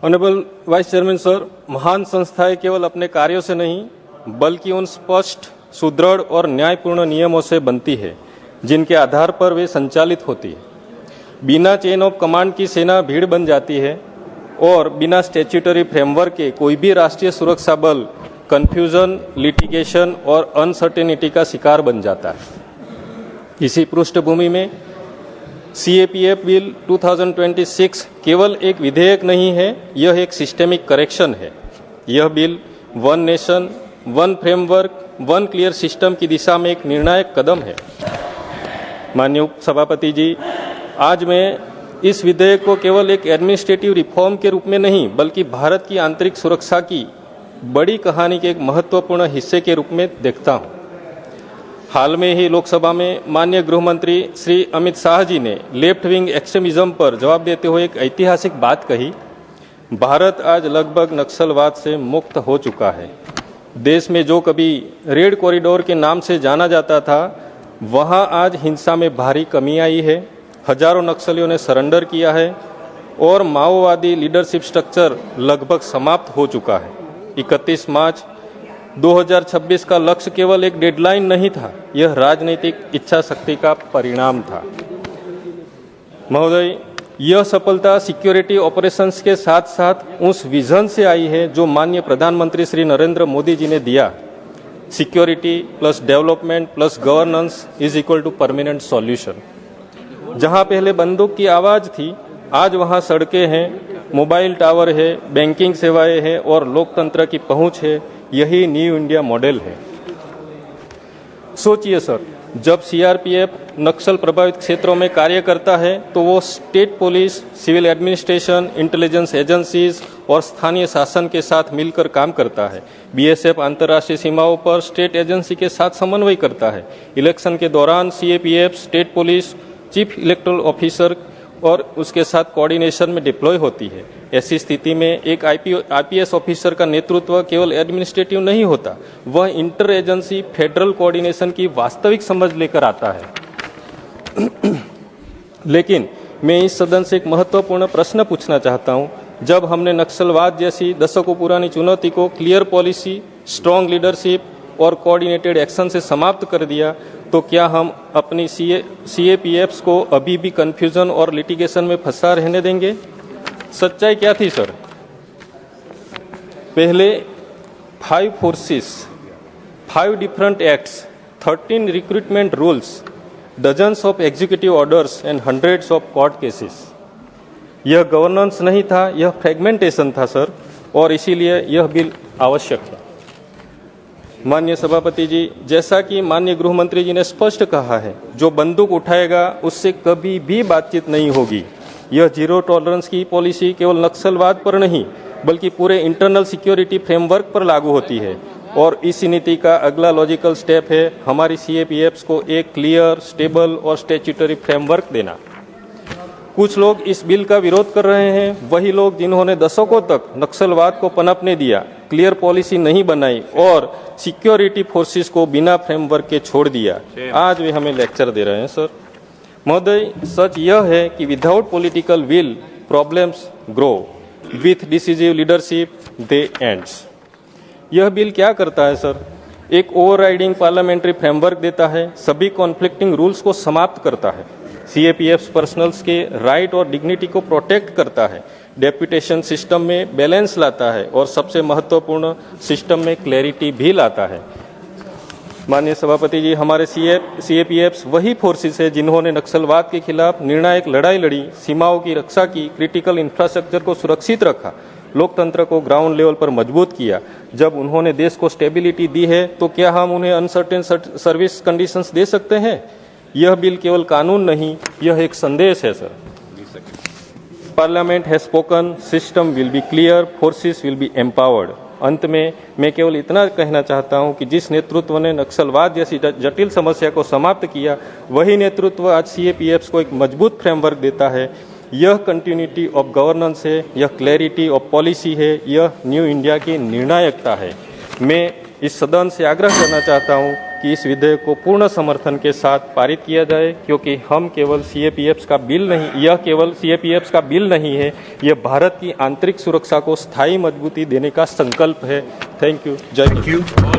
Honourable vice chairman sir, महान संस्थाएं केवल अपने कार्यों से नहीं बल्कि उन स्पष्ट, सुदृढ़ और न्यायपूर्ण नियमों से बनती है जिनके आधार पर वे संचालित होती है। बिना चेन ऑफ कमांड की सेना भीड़ बन जाती है और बिना स्टैट्यूटरी फ्रेमवर्क के कोई भी राष्ट्रीय सुरक्षा बल कन्फ्यूजन, लिटिगेशन और अनसर्टेनिटी का शिकार बन जाता है। इसी पृष्ठभूमि में सीएपीएफ बिल 2026 केवल एक विधेयक नहीं है, यह एक सिस्टेमिक करेक्शन है। यह bill one nation, one framework, one clear system की दिशा में एक निर्णायक कदम है। माननीय उप सभापति जी, आज मैं इस विधेयक को केवल एक एडमिनिस्ट्रेटिव रिफॉर्म के रूप में नहीं बल्कि भारत की आंतरिक सुरक्षा की बड़ी कहानी के एक महत्वपूर्ण हिस्से के रूप में देखता हूं। हाल में ही लोकसभा में माननीय गृह मंत्री श्री अमित शाह जी ने लेफ्ट विंग एक्सट्रीमिज्म पर जवाब देते हुए एक ऐतिहासिक बात कही। भारत आज लगभग नक्सलवाद से मुक्त हो चुका है। देश में जो कभी रेड कॉरिडोर के नाम से जाना जाता था, वहां आज हिंसा में भारी कमी आई है। हजारों नक्सलियों ने सरेंडर किया है और माओवादी लीडरशिप स्ट्रक्चर लगभग समाप्त हो चुका है। 31 मार्च 2026 का लक्ष्य केवल एक डेडलाइन नहीं था, यह राजनीतिक इच्छा शक्ति का परिणाम था। महोदय, यह सफलता सिक्योरिटी ऑपरेशंस के साथ साथ उस विजन से आई है जो माननीय प्रधानमंत्री श्री नरेंद्र मोदी जी ने दिया। Security plus development plus governance is equal to permanent solution. जहां पहले बंदूक की आवाज थी, आज वहां सड़कें हैं, मोबाइल टावर है, बैंकिंग सेवाएं हैं और लोकतंत्र की पहुंच है। यही न्यू इंडिया मॉडल है। सोचिए सर, जब सीआरपीएफ नक्सल प्रभावित क्षेत्रों में कार्य करता है तो वो state police, civil administration, intelligence agencies और स्थानीय शासन के साथ मिलकर काम करता है। बीएसएफ अंतर्राष्ट्रीय सीमाओं पर स्टेट एजेंसी के साथ समन्वय करता है। इलेक्शन के दौरान CAPF state police, chief electoral officer और उसके साथ कोऑर्डिनेशन में डिप्लॉय होती है। ऐसी स्थिति में एक आईपीएस ऑफिसर का नेतृत्व केवल एडमिनिस्ट्रेटिव नहीं होता, वह इंटर एजेंसी फेडरल कोऑर्डिनेशन की वास्तविक समझ लेकर आता है। लेकिन मैं इस सदन से एक महत्वपूर्ण प्रश्न पूछना चाहता हूं। जब हमने नक्सलवाद जैसी दशकों पुरानी चुनौती को क्लियर पॉलिसी, स्ट्रॉन्ग लीडरशिप और कोऑर्डिनेटेड एक्शन से समाप्त कर दिया, तो क्या हम अपनी सीएपीएफ्स को अभी भी कंफ्यूजन और लिटिगेशन में फंसा रहने देंगे? सच्चाई क्या थी सर? पहले 5 forces, 5 different acts, 13 recruitment rules, dozens of executive orders and hundreds of court cases. यह गवर्नेंस नहीं था, यह फ्रेगमेंटेशन था सर, और इसीलिए यह बिल आवश्यक है। माननीय सभापति जी, जैसा कि माननीय गृह मंत्री जी ने स्पष्ट कहा है, जो बंदूक उठाएगा उससे कभी भी बातचीत नहीं होगी। यह जीरो टॉलरेंस की पॉलिसी केवल नक्सलवाद पर नहीं बल्कि पूरे इंटरनल सिक्योरिटी फ्रेमवर्क पर लागू होती है। और इस नीति का अगला लॉजिकल स्टेप है हमारी सीएपीएफ्स को एक क्लियर, स्टेबल और स्टैट्यूटरी फ्रेमवर्क देना। कुछ लोग इस बिल का विरोध कर रहे हैं, वही लोग जिन्होंने दशकों तक नक्सलवाद को पनपने दिया, क्लियर पॉलिसी नहीं बनाई और सिक्योरिटी फोर्सेस को बिना फ्रेमवर्क के छोड़ दिया, आज वे हमें लेक्चर दे रहे हैं सर। महोदय, सच यह है कि without political will problems grow, with decisive leadership they ends. यह बिल क्या करता है सर? एक ओवरराइडिंग पार्लियामेंट्री फ्रेमवर्क देता है, सभी कॉन्फ्लिक्टिंग रूल्स को समाप्त करता है, सीएपीएफ पर्सनल्स के राइट और डिग्निटी को प्रोटेक्ट करता है, डेप्यूटेशन सिस्टम में बैलेंस लाता है और सबसे महत्वपूर्ण सिस्टम में क्लैरिटी भी लाता है। माननीय सभापति जी, हमारे सीएपीएफ्स वही फोर्सेस है जिन्होंने नक्सलवाद के खिलाफ निर्णायक लड़ाई लड़ी, सीमाओं की रक्षा की, क्रिटिकल इंफ्रास्ट्रक्चर को सुरक्षित रखा, लोकतंत्र को ग्राउंड लेवल पर मजबूत किया। जब उन्होंने देश को स्टेबिलिटी दी है तो क्या हम उन्हें अनसर्टेन सर्विस कंडीशंस दे सकते हैं? यह बिल केवल कानून नहीं, यह एक संदेश है sir. Parliament has spoken, system will be clear, forces will be empowered. अंत में मैं केवल इतना कहना चाहता हूं कि जिस नेतृत्व ने नक्सलवाद जैसी जटिल समस्या को समाप्त किया, वही नेतृत्व आज सीएपीएफ्स को एक मजबूत फ्रेमवर्क देता है। यह कंटिन्यूटी ऑफ गवर्नेंस है, यह क्लैरिटी ऑफ पॉलिसी है, यह न्यू इंडिया की निर्णायकता है। मैं इस सदन से आग्रह करना चाहता हूं कि इस विधेयक को पूर्ण समर्थन के साथ पारित किया जाए, क्योंकि हम केवल सीएपीएफ का बिल नहीं, यह केवल सीएपीएफ का बिल नहीं है, यह भारत की आंतरिक सुरक्षा को स्थायी मजबूती देने का संकल्प है। Thank you. जय हिंद।